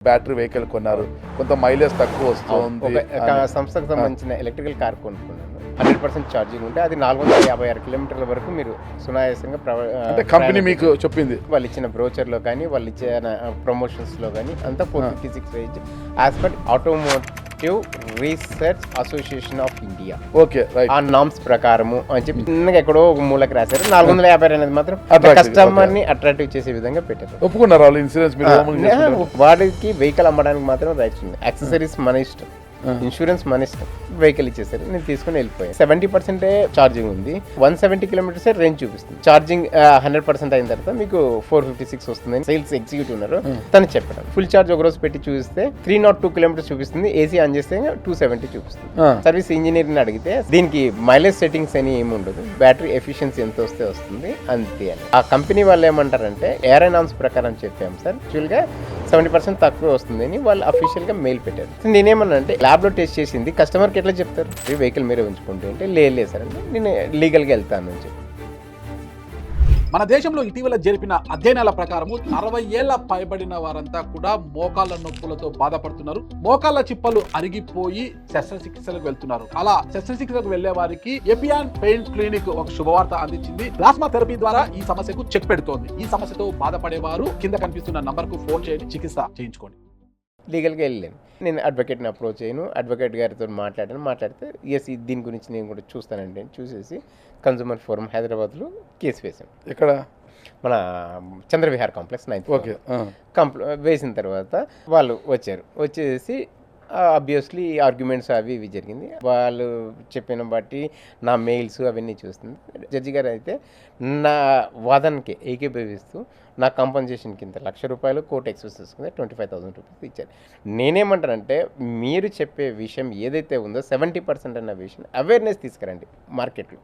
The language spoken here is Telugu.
బ్యాటరీ వెహికల్ కొన్నారు, కొంత మైలేజ్ తక్కువ వస్తుంది. ఒక సంస్థకు సంబంధించిన ఎలక్ట్రికల్ కార్ కొనుక్కున్నాను. 100% ఛార్జింగ్ ఉంటే అది 456 కిలోమీటర్ల వరకు మీరు సునాయాసంగా అంటే కంపెనీ మీకు చెప్పింది, వాళ్ళు ఇచ్చిన బ్రోచర్లో కానీ వాళ్ళు ఇచ్చిన ప్రమోషన్స్లో కానీ అంతా 456 range as per automotive research association of India. Okay right. ఆ నామ్స్ ప్రకారము అని చెప్పి చిన్నగా ఎక్కడో ఒక మూలకి రాశారు. 450 అనేది మాత్రం Attractive, కస్టమర్ ని అట్రాక్టివ్ చేసే విధంగా పెట్టారు. ఒప్పుకున్నారు వాళ్ళు ఇన్సూరెన్స్ మీరు వాడికి వెహికల్ అమ్మడానికి మాత్రం రైట్స్ ఉంది. యాక్సెసరీస్ మన ఇష్టం, ఇన్సూరెన్స్ మన ఇష్టం. వెహికల్ ఇచ్చేసారు, నేను తీసుకుని వెళ్ళిపోయాను. 70% ఛార్జింగ్ ఉంది, 170 కిలోమీటర్స్ రేంజ్ చూపిస్తుంది. ఛార్జింగ్ 100% అయిన తర్వాత మీకు 456 వస్తుంది. సేల్స్ ఎగ్జిక్యూటివ్ ఉన్నారు, తను చెప్పడం ఫుల్ ఛార్జ్ ఒక రోజు పెట్టి చూపిస్తే 302 కిలోమీటర్స్ చూపిస్తుంది. ఏసీ ఆన్ చేస్తే 270 చూపిస్తుంది. సర్వీస్ ఇంజనీర్ ని అడిగితే దీనికి మైలేజ్ సెట్టింగ్స్ అని ఏమి ఉండదు, బ్యాటరీ ఎఫిషియన్సీ ఎంత వస్తే వస్తుంది అంతే అని. ఆ కంపెనీ వాళ్ళు ఏమంటారంటే ఏరోనామ్స్ ప్రకారం చెప్పాము సార్, యాక్చువల్ గా 70% తక్కువ వస్తుంది అని వాళ్ళు అఫీషియల్ గా మెయిల్ పెట్టారు. నేనేమన్నా అంటే ల్యాబ్ లో టెస్ట్ చేసింది కస్టమర్కి ఎట్లా చెప్తారు, ఈ వెహికల్ మీరే ఉంచుకుంటే అంటే లేదు సార్ అంటే నేను లీగల్గా వెళ్తాను అని చెప్పి. మన దేశంలో ఇటీవల జరిపిన అధ్యయనాల ప్రకారము 60 ఏళ్ల పైబడిన వారంతా కూడా మోకాళ్ళ నొప్పులతో బాధపడుతున్నారు. మోకాళ్ళ చిప్పలు అరిగిపోయి శస్త్రచికిత్సలకు వెళ్తున్నారు. అలా శస్త్రచికిత్సకు వెళ్లే వారికి ఎపియాన్ పెయిన్ క్లినిక్ ఒక శుభవార్త అందించింది. ప్లాస్మా థెరపీ ద్వారా ఈ సమస్యకు చెక్ పెడుతోంది. ఈ సమస్యతో బాధపడేవారు కింద కనిపిస్తున్న నంబర్ కు ఫోన్ చేయండి, చికిత్స చేయించుకోండి. లీగల్గా వెళ్ళాను. నేను అడ్వకేట్ని అప్రోచ్ అయ్యాను, అడ్వకేట్ గారితో మాట్లాడితే ఎస్ దీని గురించి నేను కూడా చూస్తానండి అని చూసేసి కన్జ్యూమర్ ఫోరం హైదరాబాద్లో కేసు వేసాను. ఇక్కడ మన చంద్రవిహార్ కాంప్లెక్స్ 9th ఓకే వేసిన తర్వాత వాళ్ళు వచ్చేసి ఆబ్వియస్లీ ఆర్గ్యుమెంట్స్ అవి ఇవి జరిగింది. వాళ్ళు చెప్పిన బట్టి నా మెయిల్స్ అవన్నీ చూస్తుంది. జడ్జి గారు అయితే నా వాదనకి ఏకీభవిస్తూ నా కాంపన్సేషన్ కింద ₹1,00,000 కోర్టు ఎక్స్పెన్స్ తీసుకుంది, 25,000 రూపీస్ ఇచ్చారు. నేనేమంటానంటే మీరు చెప్పే విషయం ఏదైతే ఉందో 70% అన్న విషయం అవేర్నెస్ తీసుకురండి మార్కెట్లో.